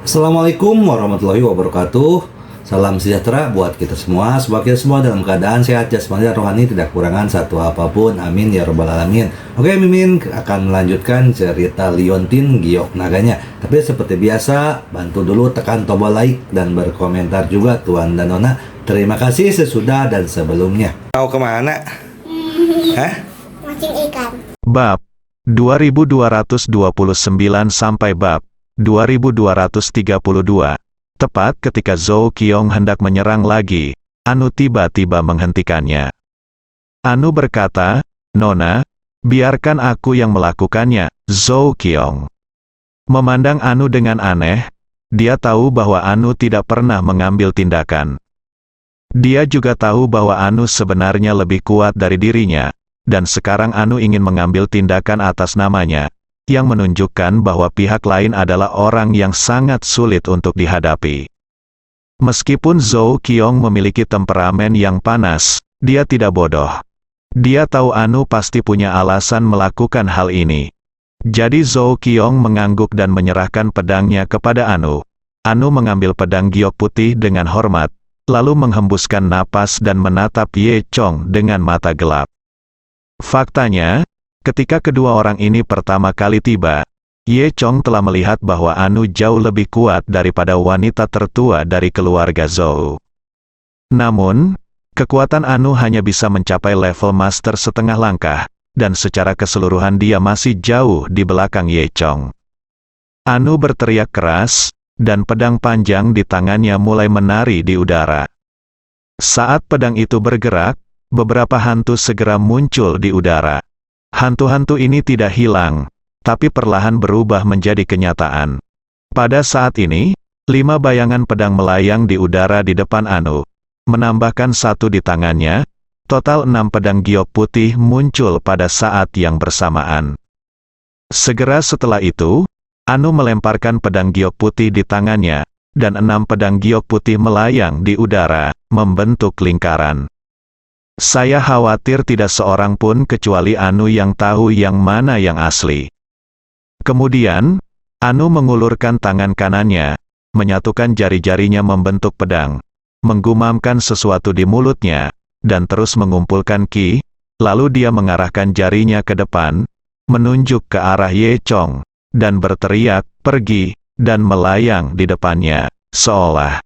Assalamualaikum warahmatullahi wabarakatuh. Salam sejahtera buat kita semua. Semoga kita semua dalam keadaan sehat jasmani dan rohani, tidak kekurangan satu apapun. Amin ya robbal alamin. Oke, Mimin akan melanjutkan cerita Liontin Giok Naganya. Tapi seperti biasa, bantu dulu tekan tombol like dan berkomentar juga Tuan dan Nona. Terima kasih sesudah dan sebelumnya. Mau kemana? Hah? Mancing ikan. Bab 2229 sampai bab 2232. Tepat ketika Zhou Qiong hendak menyerang lagi, Anu tiba-tiba menghentikannya. Anu berkata, "Nona, biarkan aku yang melakukannya." Zhou Qiong memandang Anu dengan aneh. Dia tahu bahwa Anu tidak pernah mengambil tindakan. Dia juga tahu bahwa Anu sebenarnya lebih kuat dari dirinya, dan sekarang Anu ingin mengambil tindakan atas namanya, yang menunjukkan bahwa pihak lain adalah orang yang sangat sulit untuk dihadapi. Meskipun Zhou Qiong memiliki temperamen yang panas, dia tidak bodoh. Dia tahu Anu pasti punya alasan melakukan hal ini. Jadi Zhou Qiong mengangguk dan menyerahkan pedangnya kepada Anu. Anu mengambil pedang giok putih dengan hormat, lalu menghembuskan napas dan menatap Ye Chong dengan mata gelap. Faktanya, ketika kedua orang ini pertama kali tiba, Ye Chong telah melihat bahwa Anu jauh lebih kuat daripada wanita tertua dari keluarga Zhou. Namun, kekuatan Anu hanya bisa mencapai level master setengah langkah, dan secara keseluruhan dia masih jauh di belakang Ye Chong. Anu berteriak keras, dan pedang panjang di tangannya mulai menari di udara. Saat pedang itu bergerak, beberapa hantu segera muncul di udara. Hantu-hantu ini tidak hilang, tapi perlahan berubah menjadi kenyataan. Pada saat ini, 5 bayangan pedang melayang di udara di depan Anu. Menambahkan satu di tangannya, total 6 pedang giok putih muncul pada saat yang bersamaan. Segera setelah itu, Anu melemparkan pedang giok putih di tangannya, dan 6 pedang giok putih melayang di udara, membentuk lingkaran. Saya khawatir tidak seorang pun kecuali Anu yang tahu yang mana yang asli. Kemudian, Anu mengulurkan tangan kanannya, menyatukan jari-jarinya membentuk pedang, menggumamkan sesuatu di mulutnya, dan terus mengumpulkan ki, lalu dia mengarahkan jarinya ke depan, menunjuk ke arah Ye Chong, dan berteriak, "Pergi," dan melayang di depannya, seolah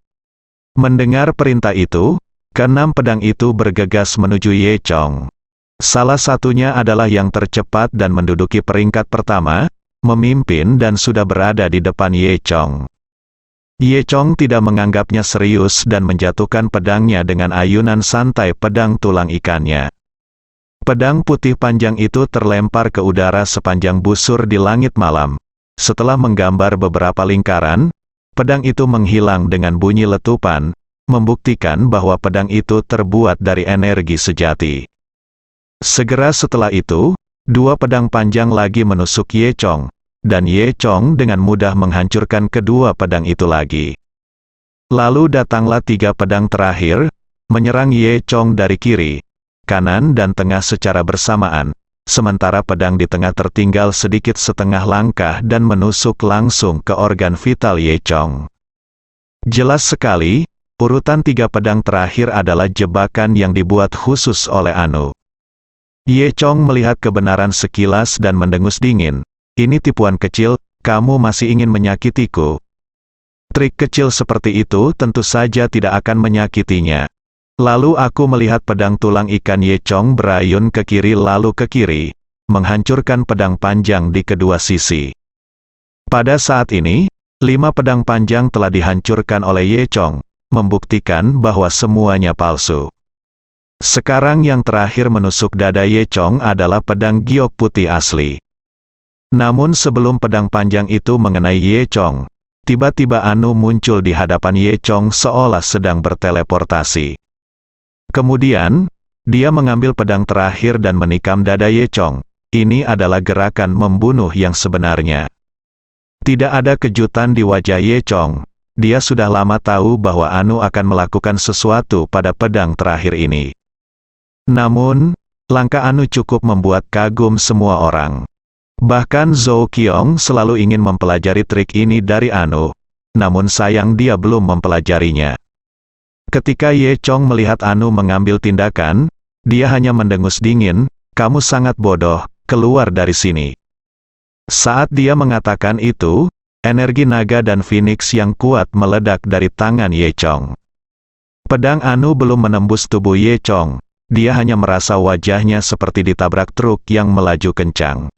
mendengar perintah itu. Keenam pedang itu bergegas menuju Ye Chong. Salah satunya adalah yang tercepat dan menduduki peringkat pertama, memimpin dan sudah berada di depan Ye Chong. Ye Chong tidak menganggapnya serius dan menjatuhkan pedangnya dengan ayunan santai pedang tulang ikannya. Pedang putih panjang itu terlempar ke udara sepanjang busur di langit malam. Setelah menggambar beberapa lingkaran, pedang itu menghilang dengan bunyi letupan, membuktikan bahwa pedang itu terbuat dari energi sejati. Segera setelah itu, 2 pedang panjang lagi menusuk Ye Chong, dan Ye Chong dengan mudah menghancurkan kedua pedang itu lagi. Lalu datanglah 3 pedang terakhir, menyerang Ye Chong dari kiri, kanan dan tengah secara bersamaan, sementara pedang di tengah tertinggal sedikit setengah langkah dan menusuk langsung ke organ vital Ye Chong. Jelas sekali, urutan 3 pedang terakhir adalah jebakan yang dibuat khusus oleh Anu. Ye Chong melihat kebenaran sekilas dan mendengus dingin. "Ini tipuan kecil, kamu masih ingin menyakitiku?" Trik kecil seperti itu tentu saja tidak akan menyakitinya. Lalu aku melihat pedang tulang ikan Ye Chong berayun ke kiri lalu ke kiri, menghancurkan pedang panjang di kedua sisi. Pada saat ini, 5 pedang panjang telah dihancurkan oleh Ye Chong, membuktikan bahwa semuanya palsu. Sekarang yang terakhir menusuk dada Ye Chong adalah pedang giok putih asli. Namun sebelum pedang panjang itu mengenai Ye Chong, tiba-tiba Anu muncul di hadapan Ye Chong seolah sedang berteleportasi. Kemudian, dia mengambil pedang terakhir dan menikam dada Ye Chong. Ini adalah gerakan membunuh yang sebenarnya. Tidak ada kejutan di wajah Ye Chong. Dia sudah lama tahu bahwa Anu akan melakukan sesuatu pada pedang terakhir ini. Namun, langkah Anu cukup membuat kagum semua orang. Bahkan Zhou Qiong selalu ingin mempelajari trik ini dari Anu. namun sayang dia belum mempelajarinya. Ketika Ye Chong melihat Anu mengambil tindakan, dia hanya mendengus dingin, "Kamu sangat bodoh, keluar dari sini." Saat dia mengatakan itu, energi naga dan Phoenix yang kuat meledak dari tangan Ye Chong. Pedang Anu belum menembus tubuh Ye Chong, dia hanya merasa wajahnya seperti ditabrak truk yang melaju kencang.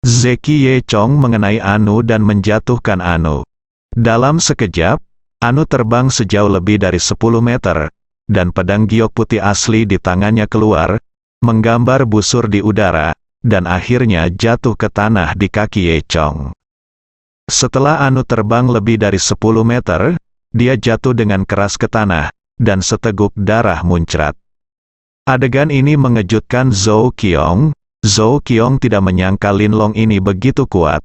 Zeki Ye Chong mengenai Anu dan menjatuhkan Anu. Dalam sekejap, Anu terbang sejauh lebih dari 10 meter, dan pedang giok putih asli di tangannya keluar, menggambar busur di udara, dan akhirnya jatuh ke tanah di kaki Ye Chong. Setelah Anu terbang lebih dari 10 meter, dia jatuh dengan keras ke tanah, dan seteguk darah muncrat. Adegan ini mengejutkan Zhou Qiong. Zhou Qiong tidak menyangka Lin Long ini begitu kuat.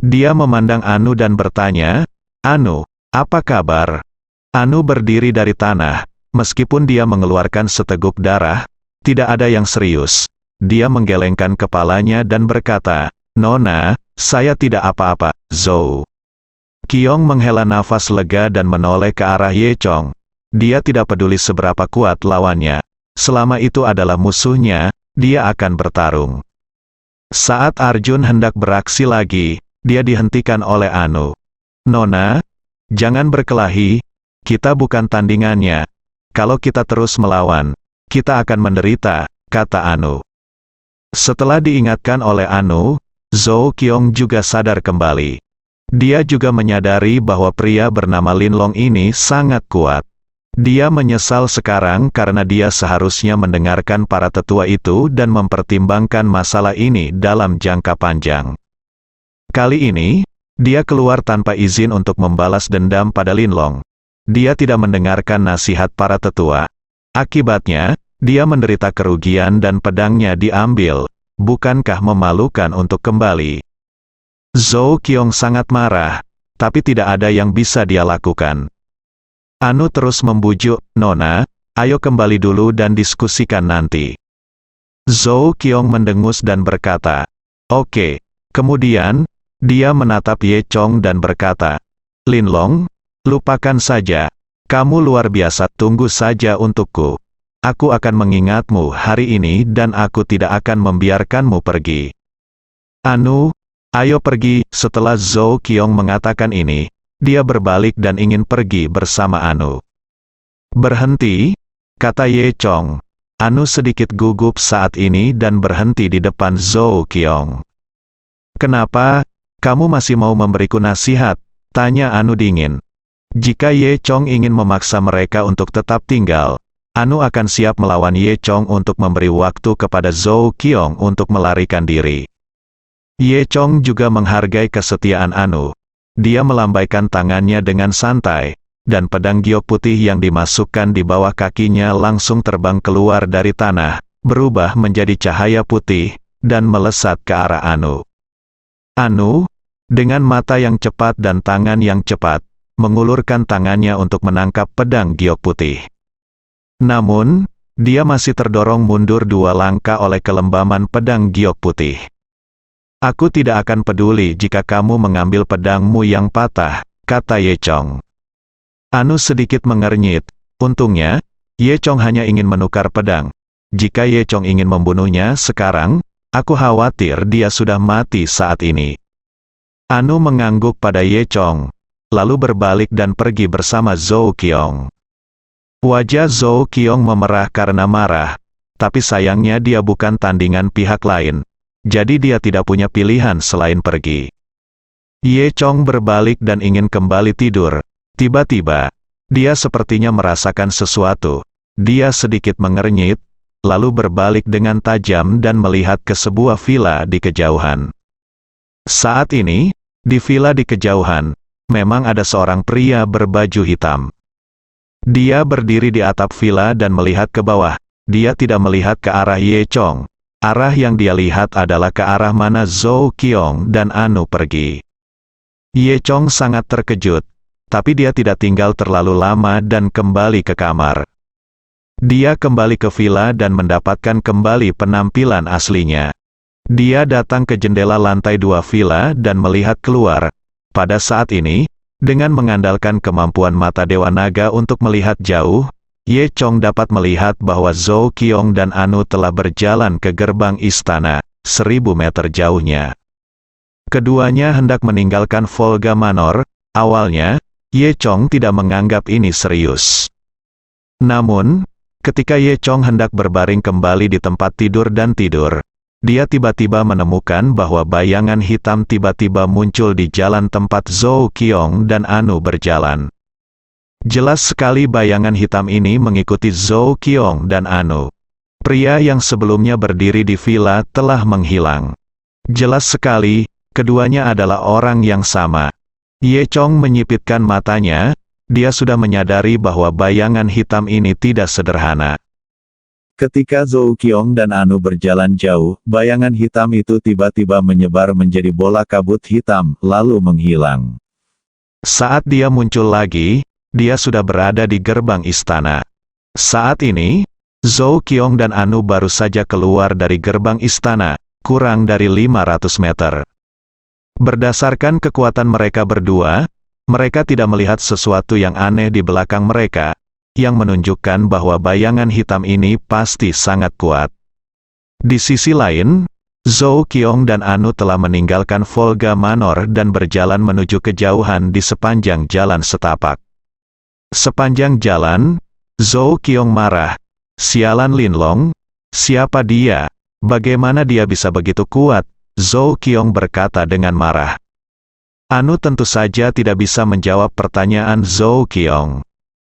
Dia memandang Anu dan bertanya, "Anu, apa kabar?" Anu berdiri dari tanah, meskipun dia mengeluarkan seteguk darah, tidak ada yang serius. Dia menggelengkan kepalanya dan berkata, "Nona, saya tidak apa-apa, Zhou." Qiong menghela nafas lega dan menoleh ke arah Ye Chong. Dia tidak peduli seberapa kuat lawannya. Selama itu adalah musuhnya, dia akan bertarung. Saat Arjun hendak beraksi lagi, dia dihentikan oleh Anu. "Nona, jangan berkelahi, kita bukan tandingannya. Kalau kita terus melawan, kita akan menderita," kata Anu. Setelah diingatkan oleh Anu, Zhou Qiong juga sadar kembali. Dia juga menyadari bahwa pria bernama Lin Long ini sangat kuat. Dia menyesal sekarang karena dia seharusnya mendengarkan para tetua itu dan mempertimbangkan masalah ini dalam jangka panjang. Kali ini, dia keluar tanpa izin untuk membalas dendam pada Lin Long. Dia tidak mendengarkan nasihat para tetua. Akibatnya, dia menderita kerugian dan pedangnya diambil. Bukankah memalukan untuk kembali? Zhou Qiong sangat marah, tapi tidak ada yang bisa dia lakukan. Anu terus membujuk, "Nona, ayo kembali dulu dan diskusikan nanti." Zhou Qiong mendengus dan berkata, "Oke." Kemudian, dia menatap Ye Chong dan berkata, "Lin Long, lupakan saja. Kamu luar biasa, tunggu saja untukku. Aku akan mengingatmu hari ini dan aku tidak akan membiarkanmu pergi." "Anu, ayo pergi." Setelah Zhou Qiong mengatakan ini, dia berbalik dan ingin pergi bersama Anu. "Berhenti," kata Ye Chong. Anu sedikit gugup saat ini dan berhenti di depan Zhou Qiong. "Kenapa? Kamu masih mau memberiku nasihat?" tanya Anu dingin. Jika Ye Chong ingin memaksa mereka untuk tetap tinggal, Anu akan siap melawan Ye Chong untuk memberi waktu kepada Zhou Qiong untuk melarikan diri. Ye Chong juga menghargai kesetiaan Anu. Dia melambaikan tangannya dengan santai, dan pedang giok putih yang dimasukkan di bawah kakinya langsung terbang keluar dari tanah, berubah menjadi cahaya putih, dan melesat ke arah Anu. Anu, dengan mata yang cepat dan tangan yang cepat, mengulurkan tangannya untuk menangkap pedang giok putih. Namun, dia masih terdorong mundur 2 langkah oleh kelembaman pedang giok putih. "Aku tidak akan peduli jika kamu mengambil pedangmu yang patah," kata Ye Chong. Anu sedikit mengernyit. Untungnya, Ye Chong hanya ingin menukar pedang. Jika Ye Chong ingin membunuhnya sekarang, aku khawatir dia sudah mati saat ini. Anu mengangguk pada Ye Chong, lalu berbalik dan pergi bersama Zhou Qiong. Wajah Zhou Qiong memerah karena marah, tapi sayangnya dia bukan tandingan pihak lain. Jadi dia tidak punya pilihan selain pergi. Ye Chong berbalik dan ingin kembali tidur. Tiba-tiba, dia sepertinya merasakan sesuatu. Dia sedikit mengernyit, lalu berbalik dengan tajam dan melihat ke sebuah villa di kejauhan. Saat ini, di villa di kejauhan, memang ada seorang pria berbaju hitam. Dia berdiri di atap villa dan melihat ke bawah. Dia tidak melihat ke arah Ye Chong. Arah yang dia lihat adalah ke arah mana Zhou Qiong dan Anu pergi. Ye Chong sangat terkejut, tapi dia tidak tinggal terlalu lama dan kembali ke kamar. Dia kembali ke villa dan mendapatkan kembali penampilan aslinya. Dia datang ke jendela lantai 2 villa dan melihat keluar. Pada saat ini, Dengan mengandalkan kemampuan mata Dewa Naga untuk melihat jauh, Ye Chong dapat melihat bahwa Zhou Qiong dan Anu telah berjalan ke gerbang istana, 1000 meter jauhnya. Keduanya hendak meninggalkan Volga Manor. Awalnya, Ye Chong tidak menganggap ini serius. Namun, ketika Ye Chong hendak berbaring kembali di tempat tidur dan tidur, dia tiba-tiba menemukan bahwa bayangan hitam tiba-tiba muncul di jalan tempat Zhou Qiong dan Anu berjalan. Jelas sekali bayangan hitam ini mengikuti Zhou Qiong dan Anu. Pria yang sebelumnya berdiri di villa telah menghilang. Jelas sekali, keduanya adalah orang yang sama. Ye Chong menyipitkan matanya, dia sudah menyadari bahwa bayangan hitam ini tidak sederhana. Ketika Zhou Qiong dan Anu berjalan jauh, bayangan hitam itu tiba-tiba menyebar menjadi bola kabut hitam, lalu menghilang. Saat dia muncul lagi, dia sudah berada di gerbang istana. Saat ini, Zhou Qiong dan Anu baru saja keluar dari gerbang istana, kurang dari 500 meter. Berdasarkan kekuatan mereka berdua, mereka tidak melihat sesuatu yang aneh di belakang mereka, yang menunjukkan bahwa bayangan hitam ini pasti sangat kuat. Di sisi lain, Zhou Qiong dan Anu telah meninggalkan Volga Manor dan berjalan menuju kejauhan di sepanjang jalan setapak. Sepanjang jalan, Zhou Qiong marah. Sialan Linlong, siapa dia? Bagaimana dia bisa begitu kuat? Zhou Qiong berkata dengan marah. Anu tentu saja tidak bisa menjawab pertanyaan Zhou Qiong.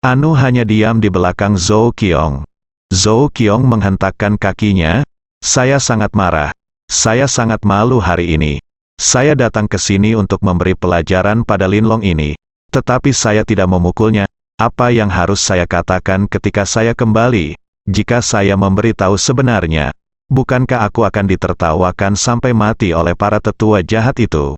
Anu hanya diam di belakang Zhou Qiong. Zhou Qiong menghentakkan kakinya. Saya sangat marah. Saya sangat malu hari ini. Saya datang ke sini untuk memberi pelajaran pada Linlong ini. Tetapi saya tidak memukulnya. Apa yang harus saya katakan ketika saya kembali? Jika saya memberitahu sebenarnya, bukankah aku akan ditertawakan sampai mati oleh para tetua jahat itu?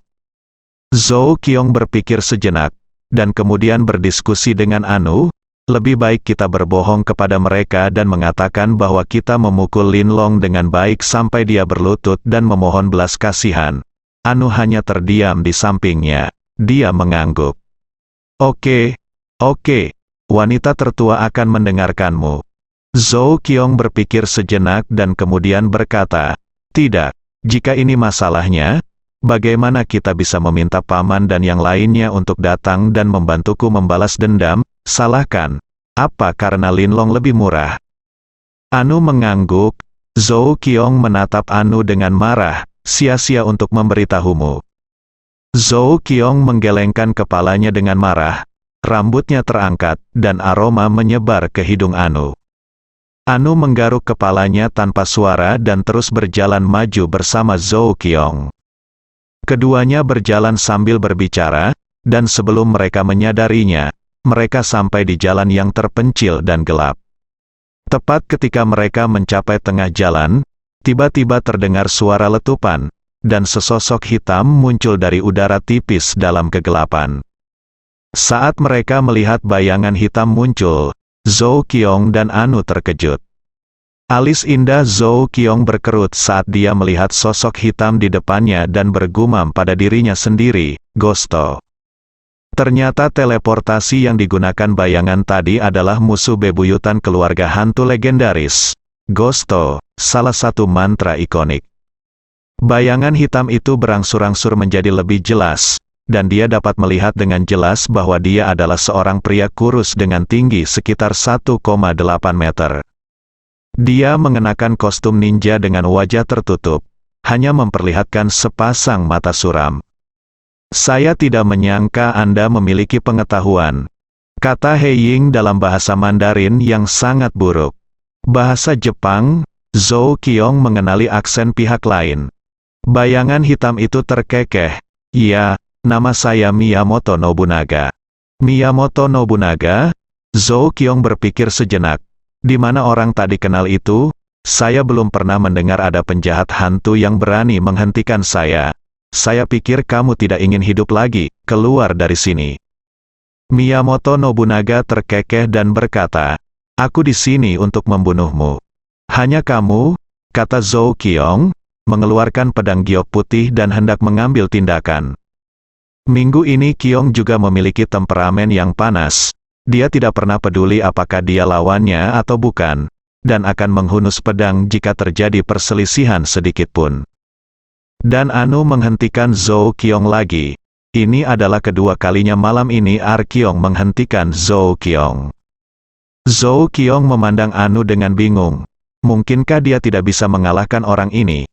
Zhou Qiong berpikir sejenak, dan kemudian berdiskusi dengan Anu. Lebih baik kita berbohong kepada mereka dan mengatakan bahwa kita memukul Linlong dengan baik sampai dia berlutut dan memohon belas kasihan. Anu hanya terdiam di sampingnya. Dia mengangguk. Oke, wanita tertua akan mendengarkanmu. Zhou Qiong berpikir sejenak dan kemudian berkata, tidak, jika ini masalahnya, bagaimana kita bisa meminta paman dan yang lainnya untuk datang dan membantuku membalas dendam? Salahkan. Apa karena Linlong lebih murah? Anu mengangguk. Zhou Qiong menatap Anu dengan marah. Sia-sia untuk memberitahumu. Zhou Qiong menggelengkan kepalanya dengan marah. Rambutnya terangkat, dan aroma menyebar ke hidung Anu. Anu menggaruk kepalanya tanpa suara dan terus berjalan maju bersama Zhou Qiong. Keduanya berjalan sambil berbicara, dan sebelum mereka menyadarinya, mereka sampai di jalan yang terpencil dan gelap. Tepat ketika mereka mencapai tengah jalan, tiba-tiba terdengar suara letupan, dan sesosok hitam muncul dari udara tipis dalam kegelapan. Saat mereka melihat bayangan hitam muncul, Zhou Qiong dan Anu terkejut. Alis indah Zhou Qiong berkerut saat dia melihat sosok hitam di depannya dan bergumam pada dirinya sendiri, Gosto. Ternyata teleportasi yang digunakan bayangan tadi adalah musuh bebuyutan keluarga hantu legendaris. Gosto, salah satu mantra ikonik. Bayangan hitam itu berangsur-angsur menjadi lebih jelas, dan dia dapat melihat dengan jelas bahwa dia adalah seorang pria kurus dengan tinggi sekitar 1,8 meter. Dia mengenakan kostum ninja dengan wajah tertutup, hanya memperlihatkan sepasang mata suram. Saya tidak menyangka Anda memiliki pengetahuan, kata He Ying dalam bahasa Mandarin yang sangat buruk. Bahasa Jepang, Zhou Qiong mengenali aksen pihak lain. Bayangan hitam itu terkekeh. Ya, nama saya Miyamoto Nobunaga. Miyamoto Nobunaga? Zhou Qiong berpikir sejenak. Di mana orang tadi kenal itu? Saya belum pernah mendengar ada penjahat hantu yang berani menghentikan saya. Saya pikir kamu tidak ingin hidup lagi, keluar dari sini. Miyamoto Nobunaga terkekeh dan berkata, aku di sini untuk membunuhmu. Hanya kamu, kata Zhou Qiong, mengeluarkan pedang giok putih dan hendak mengambil tindakan. Minggu ini Kyong juga memiliki temperamen yang panas. Dia tidak pernah peduli apakah dia lawannya atau bukan, dan akan menghunus pedang jika terjadi perselisihan sedikit pun. Dan Anu menghentikan Zhou Qiong lagi. Ini adalah kedua kalinya malam ini Kyong menghentikan Zhou Qiong. Zhou Qiong memandang Anu dengan bingung. Mungkinkah dia tidak bisa mengalahkan orang ini?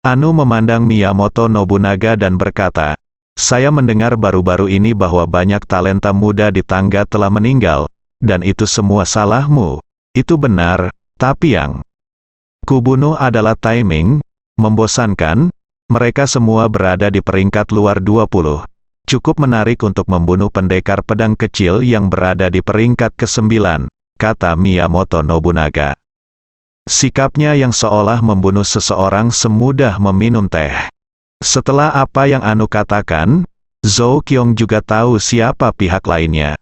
Anu memandang Miyamoto Nobunaga dan berkata, "Saya mendengar baru-baru ini bahwa banyak talenta muda di tangga telah meninggal, dan itu semua salahmu. Itu benar, tapi yang kubunuh adalah timing, membosankan, mereka semua berada di peringkat luar 20. Cukup menarik untuk membunuh pendekar pedang kecil yang berada di peringkat ke-9, kata Miyamoto Nobunaga. Sikapnya yang seolah membunuh seseorang semudah meminum teh. Setelah apa yang Anu katakan, Zhou Qiong juga tahu siapa pihak lainnya.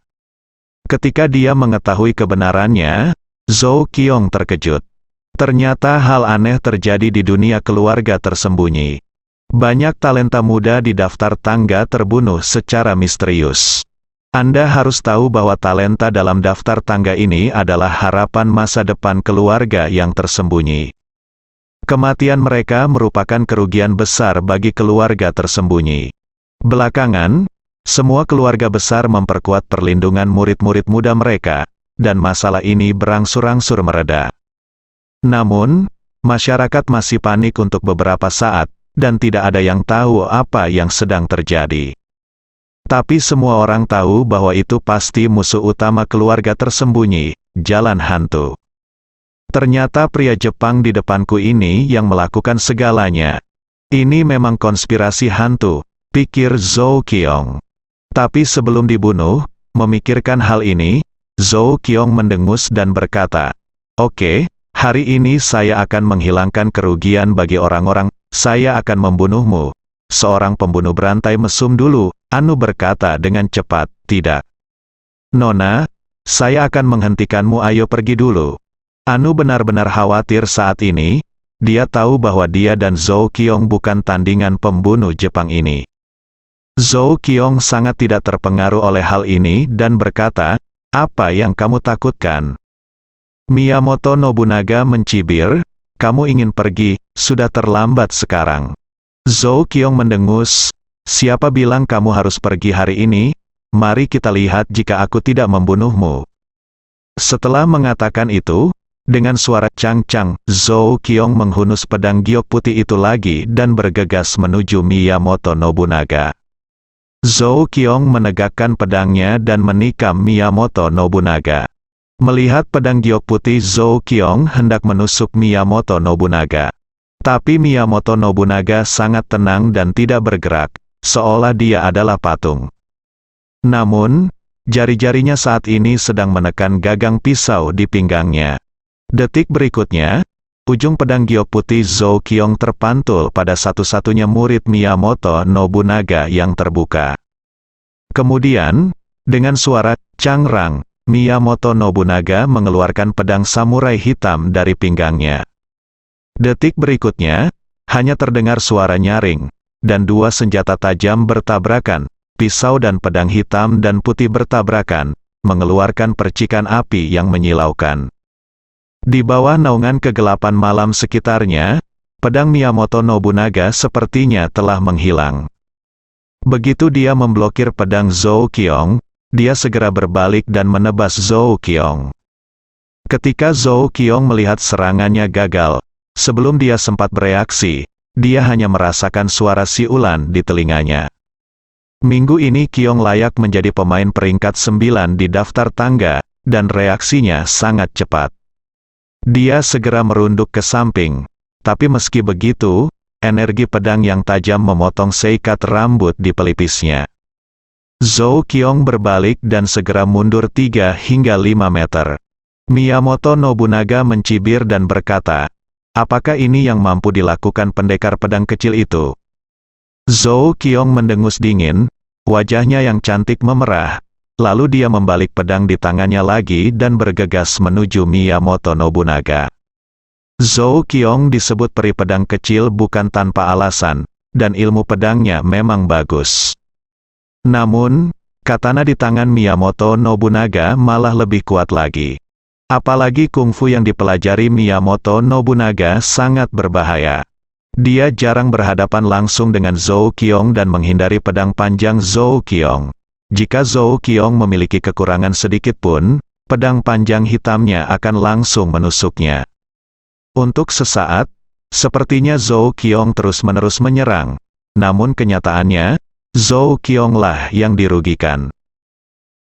Ketika dia mengetahui kebenarannya, Zhou Qiong terkejut. Ternyata hal aneh terjadi di dunia keluarga tersembunyi. Banyak talenta muda di daftar tangga terbunuh secara misterius. Anda harus tahu bahwa talenta dalam daftar tangga ini adalah harapan masa depan keluarga yang tersembunyi. Kematian mereka merupakan kerugian besar bagi keluarga tersembunyi. Belakangan, semua keluarga besar memperkuat perlindungan murid-murid muda mereka, dan masalah ini berangsur-angsur mereda. Namun, masyarakat masih panik untuk beberapa saat, dan tidak ada yang tahu apa yang sedang terjadi. Tapi semua orang tahu bahwa itu pasti musuh utama keluarga tersembunyi, jalan hantu. Ternyata pria Jepang di depanku ini yang melakukan segalanya. Ini memang konspirasi hantu, pikir Zhou Qiong. Tapi sebelum dibunuh, memikirkan hal ini, Zhou Qiong mendengus dan berkata, "Oke, hari ini saya akan menghilangkan kerugian bagi orang-orang, saya akan membunuhmu." Seorang pembunuh berantai mesum dulu, Anu berkata dengan cepat, "Tidak. Nona, saya akan menghentikanmu, ayo pergi dulu." Anu benar-benar khawatir saat ini, dia tahu bahwa dia dan Zhou Qiong bukan tandingan pembunuh Jepang ini. Zhou Qiong sangat tidak terpengaruh oleh hal ini dan berkata, "Apa yang kamu takutkan?" Miyamoto Nobunaga mencibir, "Kamu ingin pergi, sudah terlambat sekarang." Zhou Qiong mendengus, "Siapa bilang kamu harus pergi hari ini? Mari kita lihat jika aku tidak membunuhmu." Setelah mengatakan itu, dengan suara cang-cang, Zhou Qiong menghunus pedang giok putih itu lagi dan bergegas menuju Miyamoto Nobunaga. Zhou Qiong menegakkan pedangnya dan menikam Miyamoto Nobunaga. Melihat pedang giok putih, Zhou Qiong hendak menusuk Miyamoto Nobunaga. Tapi Miyamoto Nobunaga sangat tenang dan tidak bergerak, seolah dia adalah patung. Namun, jari-jarinya saat ini sedang menekan gagang pisau di pinggangnya. Detik berikutnya, ujung pedang giok putih Zhou Qiong terpantul pada satu-satunya murid Miyamoto Nobunaga yang terbuka. Kemudian, dengan suara cangrang, Miyamoto Nobunaga mengeluarkan pedang samurai hitam dari pinggangnya. Detik berikutnya, hanya terdengar suara nyaring, dan dua senjata tajam bertabrakan, pisau dan pedang hitam dan putih bertabrakan, mengeluarkan percikan api yang menyilaukan. Di bawah naungan kegelapan malam sekitarnya, pedang Miyamoto Nobunaga sepertinya telah menghilang. Begitu dia memblokir pedang Zhou Qiong, dia segera berbalik dan menebas Zhou Qiong. Ketika Zhou Qiong melihat serangannya gagal, sebelum dia sempat bereaksi, dia hanya merasakan suara siulan di telinganya. Minggu ini Qiong layak menjadi pemain peringkat 9 di daftar tangga, dan reaksinya sangat cepat. Dia segera merunduk ke samping, tapi meski begitu, energi pedang yang tajam memotong seikat rambut di pelipisnya. Zhou Qiong berbalik dan segera mundur 3 hingga 5 meter. Miyamoto Nobunaga mencibir dan berkata, "Apakah ini yang mampu dilakukan pendekar pedang kecil itu?" Zhou Qiong mendengus dingin, wajahnya yang cantik memerah. Lalu dia membalik pedang di tangannya lagi dan bergegas menuju Miyamoto Nobunaga. Zhou Qiong disebut peri pedang kecil bukan tanpa alasan, dan ilmu pedangnya memang bagus. Namun, katana di tangan Miyamoto Nobunaga malah lebih kuat lagi. Apalagi kungfu yang dipelajari Miyamoto Nobunaga sangat berbahaya. Dia jarang berhadapan langsung dengan Zhou Qiong dan menghindari pedang panjang Zhou Qiong. Jika Zhou Qiong memiliki kekurangan sedikit pun, pedang panjang hitamnya akan langsung menusuknya. Untuk sesaat, sepertinya Zhou Qiong terus-menerus menyerang. Namun kenyataannya, Zhou Qiong lah yang dirugikan.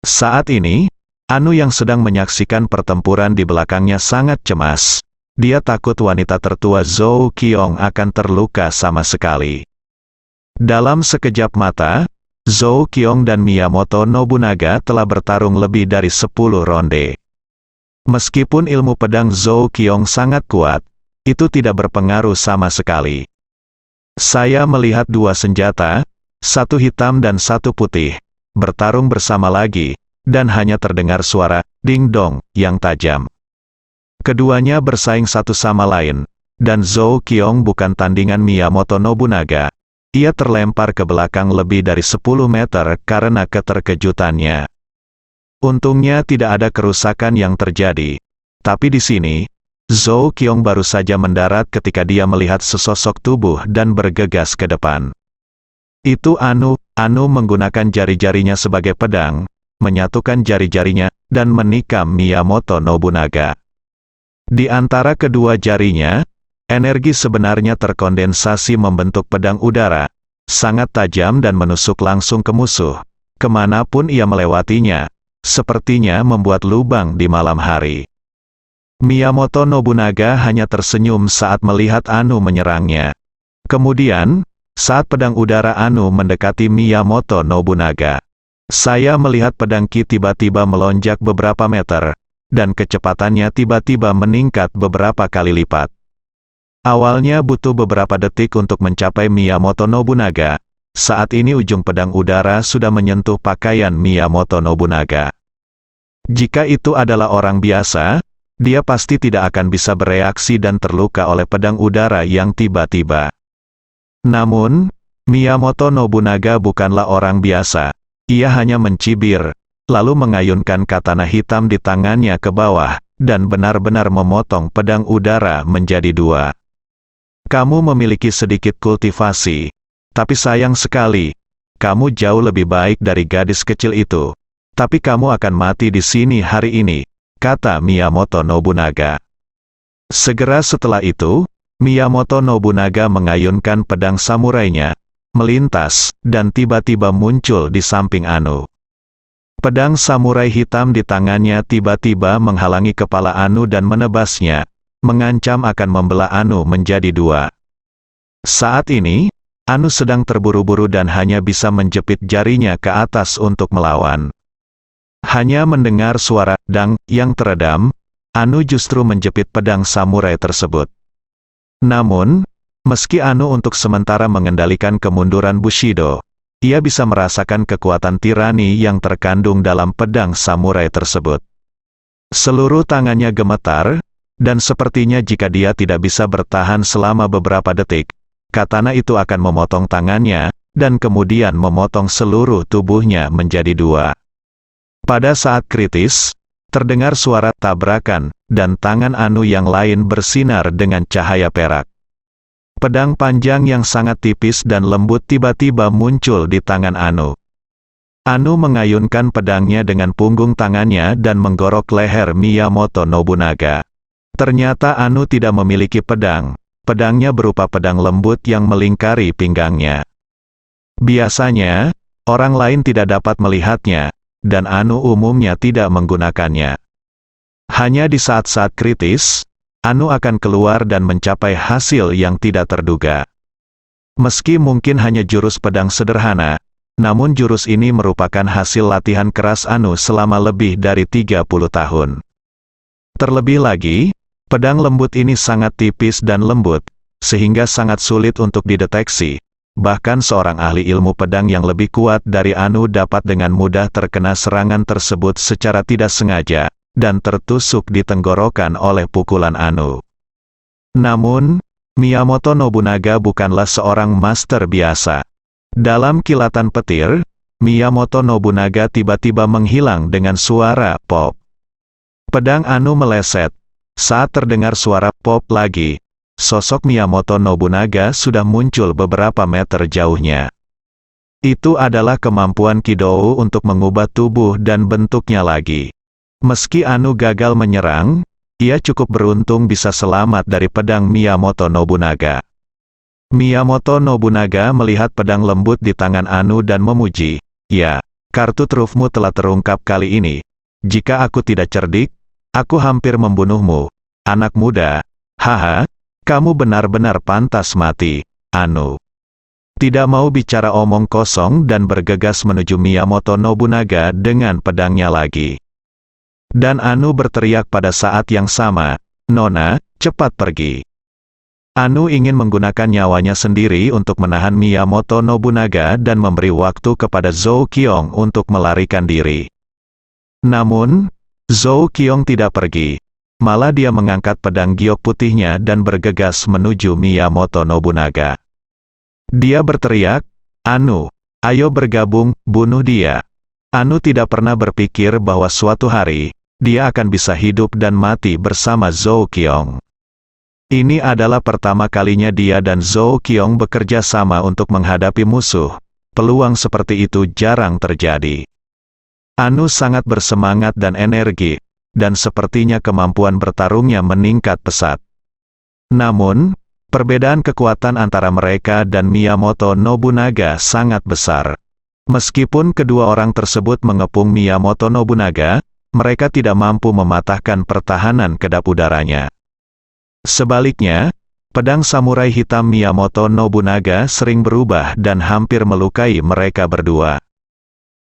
Saat ini, Anu yang sedang menyaksikan pertempuran di belakangnya sangat cemas. Dia takut wanita tertua Zhou Qiong akan terluka sama sekali. Dalam sekejap mata, Zhou Qiong dan Miyamoto Nobunaga telah bertarung lebih dari 10 ronde. Meskipun ilmu pedang Zhou Qiong sangat kuat, itu tidak berpengaruh sama sekali. Saya melihat dua senjata, satu hitam dan satu putih, bertarung bersama lagi, dan hanya terdengar suara ding-dong yang tajam. Keduanya bersaing satu sama lain, dan Zhou Qiong bukan tandingan Miyamoto Nobunaga. Ia terlempar ke belakang lebih dari 10 meter karena keterkejutannya. Untungnya tidak ada kerusakan yang terjadi. Tapi di sini, Zhou Qiong baru saja mendarat ketika dia melihat sesosok tubuh dan bergegas ke depan. Itu Anu menggunakan jari-jarinya sebagai pedang, menyatukan jari-jarinya, dan menikam Miyamoto Nobunaga. Di antara kedua jarinya, energi sebenarnya terkondensasi membentuk pedang udara, sangat tajam dan menusuk langsung ke musuh. Kemanapun ia melewatinya, sepertinya membuat lubang di malam hari. Miyamoto Nobunaga hanya tersenyum saat melihat Anu menyerangnya. Kemudian, saat pedang udara Anu mendekati Miyamoto Nobunaga, saya melihat pedang Ki tiba-tiba melonjak beberapa meter, dan kecepatannya tiba-tiba meningkat beberapa kali lipat. Awalnya butuh beberapa detik untuk mencapai Miyamoto Nobunaga. Saat ini ujung pedang udara sudah menyentuh pakaian Miyamoto Nobunaga. Jika itu adalah orang biasa, dia pasti tidak akan bisa bereaksi dan terluka oleh pedang udara yang tiba-tiba. Namun, Miyamoto Nobunaga bukanlah orang biasa. Ia hanya mencibir, lalu mengayunkan katana hitam di tangannya ke bawah, dan benar-benar memotong pedang udara menjadi dua. Kamu memiliki sedikit kultivasi, tapi sayang sekali, kamu jauh lebih baik dari gadis kecil itu. Tapi kamu akan mati di sini hari ini, kata Miyamoto Nobunaga. Segera setelah itu, Miyamoto Nobunaga mengayunkan pedang samurainya, melintas, dan tiba-tiba muncul di samping Anu. Pedang samurai hitam di tangannya tiba-tiba menghalangi kepala Anu dan menebasnya, mengancam akan membelah Anu menjadi dua. Saat ini, Anu sedang terburu-buru dan hanya bisa menjepit jarinya ke atas untuk melawan. Hanya mendengar suara dang yang teredam, Anu justru menjepit pedang samurai tersebut. Namun, meski Anu untuk sementara mengendalikan kemunduran Bushido, ia bisa merasakan kekuatan tirani yang terkandung dalam pedang samurai tersebut. Seluruh tangannya gemetar, dan sepertinya jika dia tidak bisa bertahan selama beberapa detik, katana itu akan memotong tangannya, dan kemudian memotong seluruh tubuhnya menjadi dua. Pada saat kritis, terdengar suara tabrakan, dan tangan Anu yang lain bersinar dengan cahaya perak. Pedang panjang yang sangat tipis dan lembut tiba-tiba muncul di tangan Anu. Anu mengayunkan pedangnya dengan punggung tangannya dan menggorok leher Miyamoto Nobunaga. Ternyata Anu tidak memiliki pedang. Pedangnya berupa pedang lembut yang melingkari pinggangnya. Biasanya, orang lain tidak dapat melihatnya, dan Anu umumnya tidak menggunakannya. Hanya di saat-saat kritis, Anu akan keluar dan mencapai hasil yang tidak terduga. Meski mungkin hanya jurus pedang sederhana, namun jurus ini merupakan hasil latihan keras Anu selama lebih dari 30 tahun. Terlebih lagi, pedang lembut ini sangat tipis dan lembut, sehingga sangat sulit untuk dideteksi. Bahkan seorang ahli ilmu pedang yang lebih kuat dari Anu dapat dengan mudah terkena serangan tersebut secara tidak sengaja, dan tertusuk di tenggorokan oleh pukulan Anu. Namun, Miyamoto Nobunaga bukanlah seorang master biasa. Dalam kilatan petir, Miyamoto Nobunaga tiba-tiba menghilang dengan suara pop. Pedang Anu meleset. Saat terdengar suara pop lagi, sosok Miyamoto Nobunaga sudah muncul beberapa meter jauhnya. Itu adalah kemampuan Kidou untuk mengubah tubuh dan bentuknya lagi. Meski Anu gagal menyerang, ia cukup beruntung bisa selamat dari pedang Miyamoto Nobunaga. Miyamoto Nobunaga melihat pedang lembut di tangan Anu dan memuji, "Ya, kartu trufmu telah terungkap kali ini. Jika aku tidak cerdik, aku hampir membunuhmu. Anak muda, haha, kamu benar-benar pantas mati." Anu tidak mau bicara omong kosong dan bergegas menuju Miyamoto Nobunaga dengan pedangnya lagi. Dan Anu berteriak pada saat yang sama, "Nona, cepat pergi." Anu ingin menggunakan nyawanya sendiri untuk menahan Miyamoto Nobunaga dan memberi waktu kepada Zhou Qiong untuk melarikan diri. Namun, Zhou Qiong tidak pergi. Malah dia mengangkat pedang giok putihnya dan bergegas menuju Miyamoto Nobunaga. Dia berteriak, "Anu, ayo bergabung, bunuh dia." Anu tidak pernah berpikir bahwa suatu hari, dia akan bisa hidup dan mati bersama Zhou Qiong. Ini adalah pertama kalinya dia dan Zhou Qiong bekerja sama untuk menghadapi musuh. Peluang seperti itu jarang terjadi. Anu sangat bersemangat dan energi, dan sepertinya kemampuan bertarungnya meningkat pesat. Namun, perbedaan kekuatan antara mereka dan Miyamoto Nobunaga sangat besar. Meskipun kedua orang tersebut mengepung Miyamoto Nobunaga, mereka tidak mampu mematahkan pertahanan kedap udaranya. Sebaliknya, pedang samurai hitam Miyamoto Nobunaga sering berubah dan hampir melukai mereka berdua.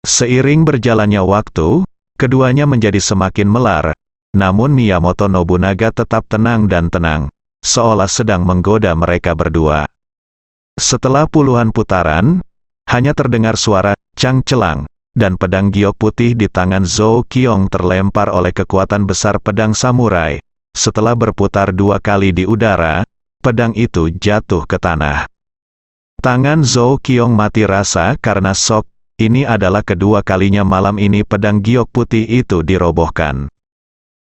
Seiring berjalannya waktu, keduanya menjadi semakin melar, namun Miyamoto Nobunaga tetap tenang dan tenang, seolah sedang menggoda mereka berdua. Setelah puluhan putaran, hanya terdengar suara cang-celang, dan pedang giok putih di tangan Zhou Qiong terlempar oleh kekuatan besar pedang samurai. Setelah berputar 2 kali di udara, pedang itu jatuh ke tanah. Tangan Zhou Qiong mati rasa karena shock. Ini adalah kedua kalinya malam ini pedang giok putih itu dirobohkan.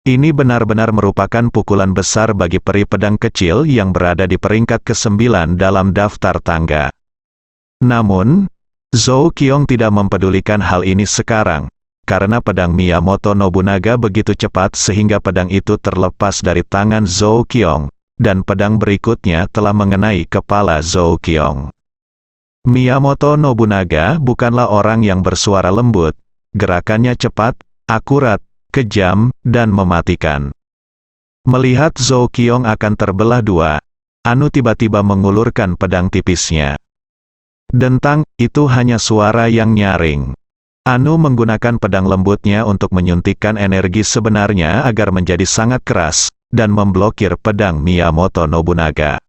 Ini benar-benar merupakan pukulan besar bagi peri pedang kecil yang berada di peringkat ke-9 dalam daftar tangga. Namun, Zhou Qiong tidak mempedulikan hal ini sekarang, karena pedang Miyamoto Nobunaga begitu cepat sehingga pedang itu terlepas dari tangan Zhou Qiong, dan pedang berikutnya telah mengenai kepala Zhou Qiong. Miyamoto Nobunaga bukanlah orang yang bersuara lembut, gerakannya cepat, akurat, kejam, dan mematikan. Melihat Zhou Qiong akan terbelah dua, Anu tiba-tiba mengulurkan pedang tipisnya. Dentang, itu hanya suara yang nyaring. Anu menggunakan pedang lembutnya untuk menyuntikkan energi sebenarnya agar menjadi sangat keras, dan memblokir pedang Miyamoto Nobunaga.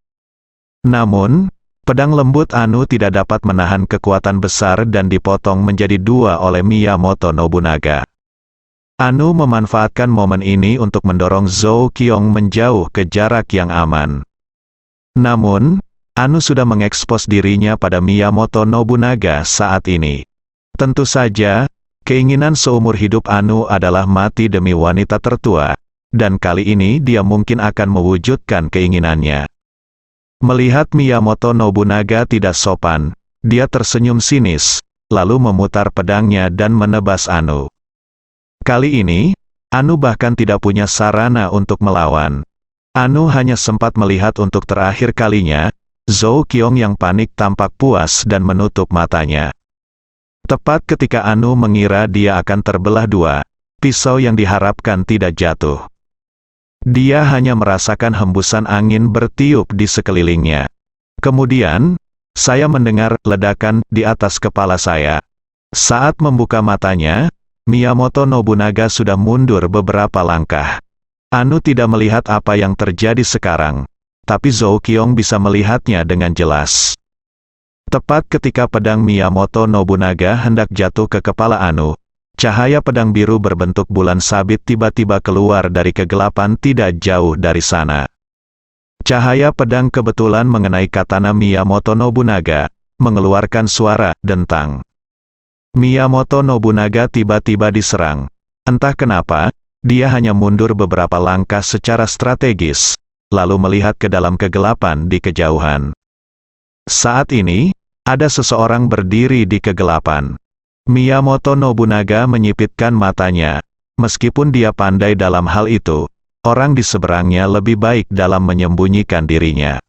Namun, pedang lembut Anu tidak dapat menahan kekuatan besar dan dipotong menjadi 2 oleh Miyamoto Nobunaga. Anu memanfaatkan momen ini untuk mendorong Zhou Qiong menjauh ke jarak yang aman. Namun, Anu sudah mengekspos dirinya pada Miyamoto Nobunaga saat ini. Tentu saja, keinginan seumur hidup Anu adalah mati demi wanita tertua, dan kali ini dia mungkin akan mewujudkan keinginannya. Melihat Miyamoto Nobunaga tidak sopan, dia tersenyum sinis, lalu memutar pedangnya dan menebas Anu. Kali ini, Anu bahkan tidak punya sarana untuk melawan. Anu hanya sempat melihat untuk terakhir kalinya, Zhou Qiong yang panik tampak puas dan menutup matanya. Tepat ketika Anu mengira dia akan terbelah 2, pisau yang diharapkan tidak jatuh. Dia hanya merasakan hembusan angin bertiup di sekelilingnya. Kemudian, saya mendengar ledakan di atas kepala saya. Saat membuka matanya, Miyamoto Nobunaga sudah mundur beberapa langkah. Anu tidak melihat apa yang terjadi sekarang, tapi Zhou Qiong bisa melihatnya dengan jelas. Tepat ketika pedang Miyamoto Nobunaga hendak jatuh ke kepala Anu, cahaya pedang biru berbentuk bulan sabit tiba-tiba keluar dari kegelapan tidak jauh dari sana. Cahaya pedang kebetulan mengenai katana Miyamoto Nobunaga, mengeluarkan suara dentang. Miyamoto Nobunaga tiba-tiba diserang. Entah kenapa, dia hanya mundur beberapa langkah secara strategis, lalu melihat ke dalam kegelapan di kejauhan. Saat ini, ada seseorang berdiri di kegelapan. Miyamoto Nobunaga menyipitkan matanya. Meskipun dia pandai dalam hal itu, orang di seberangnya lebih baik dalam menyembunyikan dirinya.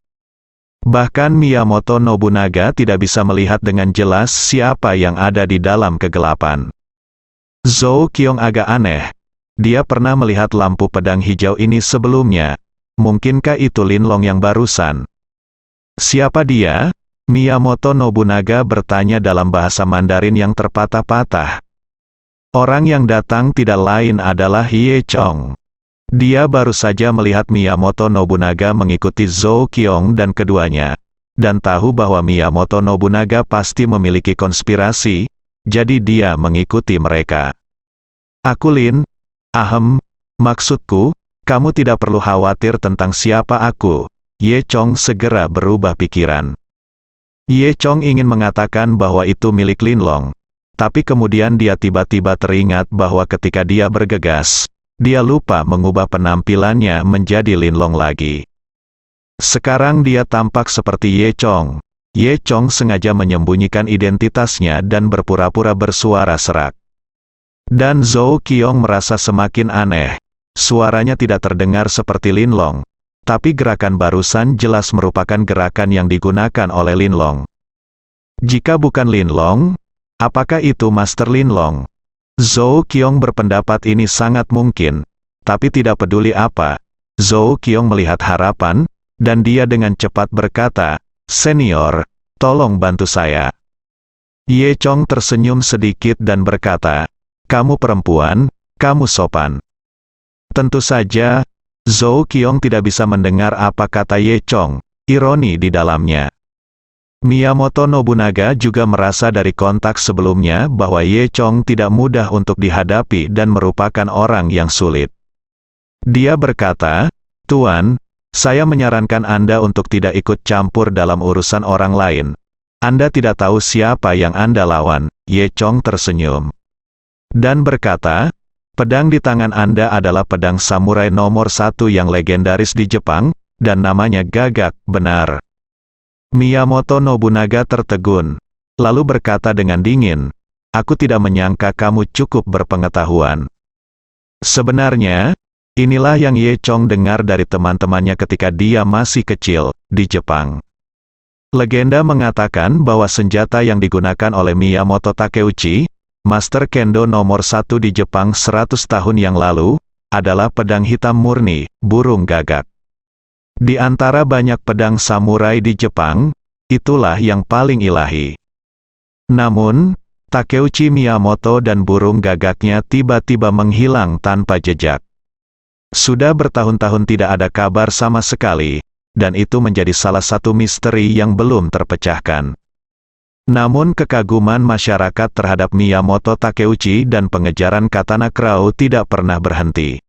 Bahkan Miyamoto Nobunaga tidak bisa melihat dengan jelas siapa yang ada di dalam kegelapan. Zhou Qiong agak aneh. Dia pernah melihat lampu pedang hijau ini sebelumnya. Mungkinkah itu Linlong yang barusan? Siapa dia? Miyamoto Nobunaga bertanya dalam bahasa Mandarin yang terpatah-patah. Orang yang datang tidak lain adalah Ye Chong. Dia baru saja melihat Miyamoto Nobunaga mengikuti Zhou Qiong dan keduanya, dan tahu bahwa Miyamoto Nobunaga pasti memiliki konspirasi, jadi dia mengikuti mereka. Aku Lin, maksudku, kamu tidak perlu khawatir tentang siapa aku. Ye Chong segera berubah pikiran. Ye Chong ingin mengatakan bahwa itu milik Linlong, tapi kemudian dia tiba-tiba teringat bahwa ketika dia bergegas, dia lupa mengubah penampilannya menjadi Linlong lagi. Sekarang dia tampak seperti Ye Chong. Ye Chong sengaja menyembunyikan identitasnya dan berpura-pura bersuara serak. Dan Zhou Qiong merasa semakin aneh. Suaranya tidak terdengar seperti Linlong, tapi gerakan barusan jelas merupakan gerakan yang digunakan oleh Linlong. Jika bukan Linlong, apakah itu Master Linlong? Zhou Qiong berpendapat ini sangat mungkin, tapi tidak peduli apa. Zhou Qiong melihat harapan, dan dia dengan cepat berkata, "Senior, tolong bantu saya." Ye Chong tersenyum sedikit dan berkata, "Kamu perempuan, kamu sopan." Tentu saja, Zhou Qiong tidak bisa mendengar apa kata Ye Chong, ironi di dalamnya. Miyamoto Nobunaga juga merasa dari kontak sebelumnya bahwa Ye Chong tidak mudah untuk dihadapi dan merupakan orang yang sulit. Dia berkata, "Tuan, saya menyarankan Anda untuk tidak ikut campur dalam urusan orang lain. Anda tidak tahu siapa yang Anda lawan." Ye Chong tersenyum dan berkata, "Pedang di tangan Anda adalah pedang samurai nomor 1 yang legendaris di Jepang, dan namanya Gagak, benar?" Miyamoto Nobunaga tertegun, lalu berkata dengan dingin, "Aku tidak menyangka kamu cukup berpengetahuan." Sebenarnya, inilah yang Ye Chong dengar dari teman-temannya ketika dia masih kecil, di Jepang. Legenda mengatakan bahwa senjata yang digunakan oleh Miyamoto Takeuchi, Master Kendo nomor 1 di Jepang 100 tahun yang lalu, adalah pedang hitam murni, burung gagak. Di antara banyak pedang samurai di Jepang, itulah yang paling ilahi. Namun, Takeuchi Miyamoto dan burung gagaknya tiba-tiba menghilang tanpa jejak. Sudah bertahun-tahun tidak ada kabar sama sekali, dan itu menjadi salah satu misteri yang belum terpecahkan. Namun kekaguman masyarakat terhadap Miyamoto Takeuchi dan pengejaran katana Krau tidak pernah berhenti.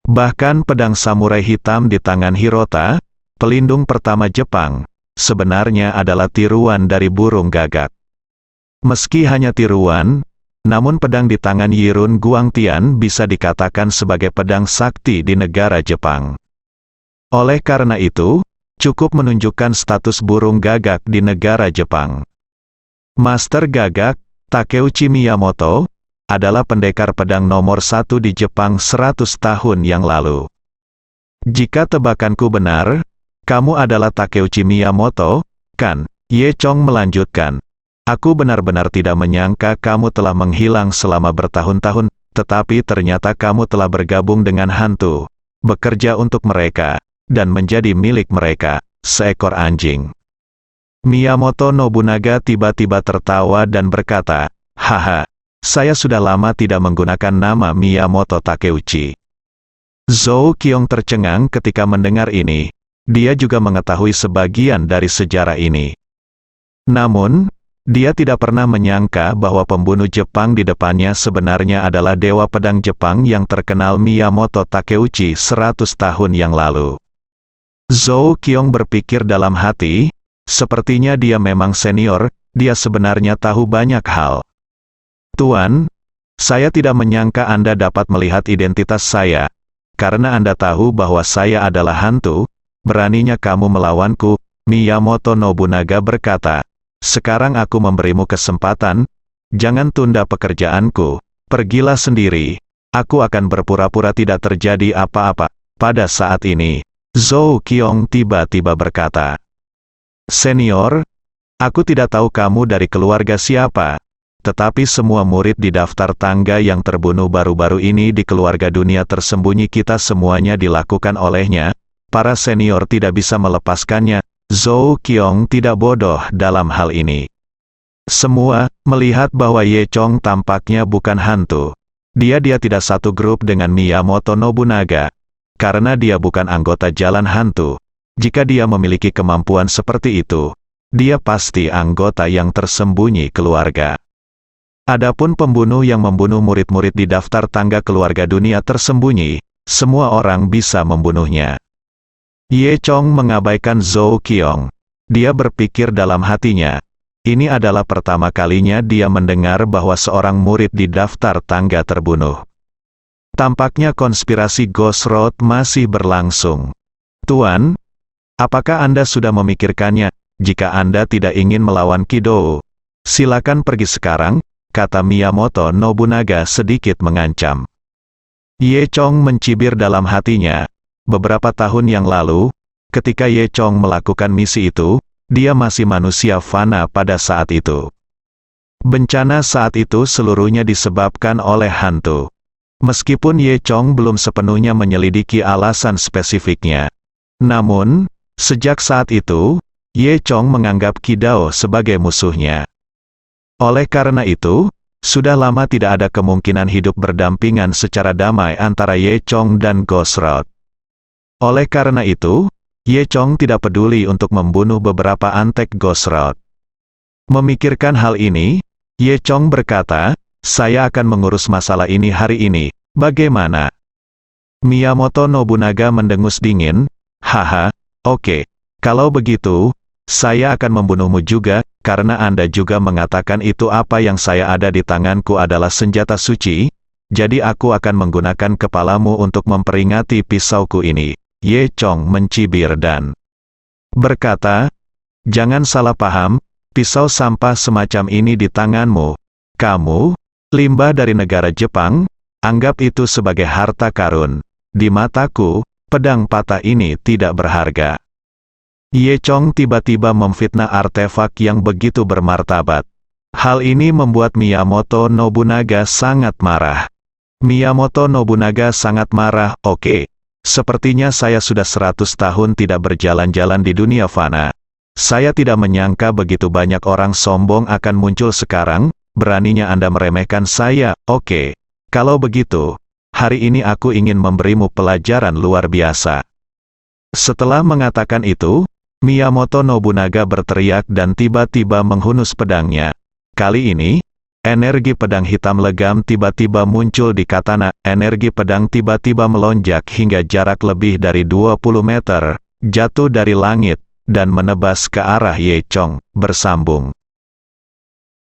Bahkan pedang samurai hitam di tangan Hirota, pelindung pertama Jepang, sebenarnya adalah tiruan dari burung gagak. Meski hanya tiruan, namun pedang di tangan Yirun Guangtian bisa dikatakan sebagai pedang sakti di negara Jepang. Oleh karena itu, cukup menunjukkan status burung gagak di negara Jepang. Master Gagak, Takeuchi Miyamoto, adalah pendekar pedang nomor 1 di Jepang 100 tahun yang lalu. Jika tebakanku benar, kamu adalah Takeuchi Miyamoto, kan? Ye Chong melanjutkan. Aku benar-benar tidak menyangka kamu telah menghilang selama bertahun-tahun, tetapi ternyata kamu telah bergabung dengan hantu, bekerja untuk mereka, dan menjadi milik mereka, seekor anjing. Miyamoto Nobunaga tiba-tiba tertawa dan berkata, "Haha. Saya sudah lama tidak menggunakan nama Miyamoto Takeuchi." Zhou Qiong tercengang ketika mendengar ini. Dia juga mengetahui sebagian dari sejarah ini. Namun, dia tidak pernah menyangka bahwa pembunuh Jepang di depannya sebenarnya adalah dewa pedang Jepang yang terkenal Miyamoto Takeuchi 100 tahun yang lalu. Zhou Qiong berpikir dalam hati, sepertinya dia memang senior, dia sebenarnya tahu banyak hal. Tuan, saya tidak menyangka Anda dapat melihat identitas saya. Karena Anda tahu bahwa saya adalah hantu, beraninya kamu melawanku, Miyamoto Nobunaga berkata. Sekarang aku memberimu kesempatan, jangan tunda pekerjaanku, pergilah sendiri, aku akan berpura-pura tidak terjadi apa-apa. Pada saat ini, Zhou Qiong tiba-tiba berkata, Senior, aku tidak tahu kamu dari keluarga siapa. Tetapi semua murid di daftar tangga yang terbunuh baru-baru ini di keluarga dunia tersembunyi kita semuanya dilakukan olehnya, para senior tidak bisa melepaskannya. Zhou Qiong tidak bodoh dalam hal ini. Semua melihat bahwa Ye Chong tampaknya bukan hantu. Dia tidak satu grup dengan Miyamoto Nobunaga. Karena dia bukan anggota jalan hantu. Jika dia memiliki kemampuan seperti itu, dia pasti anggota yang tersembunyi keluarga. Adapun pembunuh yang membunuh murid-murid di daftar tangga keluarga dunia tersembunyi, semua orang bisa membunuhnya. Ye Chong mengabaikan Zhou Qiong. Dia berpikir dalam hatinya, ini adalah pertama kalinya dia mendengar bahwa seorang murid di daftar tangga terbunuh. Tampaknya konspirasi Ghost Road masih berlangsung. Tuan, apakah Anda sudah memikirkannya? Jika Anda tidak ingin melawan Kido, silakan pergi sekarang, kata Miyamoto Nobunaga sedikit mengancam. Ye Chong mencibir dalam hatinya. Beberapa tahun yang lalu, ketika Ye Chong melakukan misi itu, dia masih manusia fana pada saat itu. Bencana saat itu seluruhnya disebabkan oleh hantu. Meskipun Ye Chong belum sepenuhnya menyelidiki alasan spesifiknya. Namun, sejak saat itu, Ye Chong menganggap Qidao sebagai musuhnya. Oleh karena itu, sudah lama tidak ada kemungkinan hidup berdampingan secara damai antara Ye Chong dan Ghost Road. Oleh karena itu, Ye Chong tidak peduli untuk membunuh beberapa antek Ghost Road. Memikirkan hal ini, Ye Chong berkata, saya akan mengurus masalah ini hari ini, bagaimana? Miyamoto Nobunaga mendengus dingin, haha, oke, kalau begitu, saya akan membunuhmu juga, karena Anda juga mengatakan itu apa yang saya ada di tanganku adalah senjata suci, jadi aku akan menggunakan kepalamu untuk memperingati pisauku ini. Ye Chong mencibir dan berkata, jangan salah paham, pisau sampah semacam ini di tanganmu, kamu, limbah dari negara Jepang, anggap itu sebagai harta karun. Di mataku, pedang patah ini tidak berharga. Ye Chong tiba-tiba memfitnah artefak yang begitu bermartabat. Hal ini membuat Miyamoto Nobunaga sangat marah. Miyamoto Nobunaga sangat marah, oke. Sepertinya saya sudah 100 tahun tidak berjalan-jalan di dunia fana. Saya tidak menyangka begitu banyak orang sombong akan muncul sekarang, beraninya Anda meremehkan saya, oke. Kalau begitu, hari ini aku ingin memberimu pelajaran luar biasa. Setelah mengatakan itu, Miyamoto Nobunaga berteriak dan tiba-tiba menghunus pedangnya. Kali ini, energi pedang hitam legam tiba-tiba muncul di katana, energi pedang tiba-tiba melonjak hingga jarak lebih dari 20 meter, jatuh dari langit, dan menebas ke arah Ye Chong, bersambung.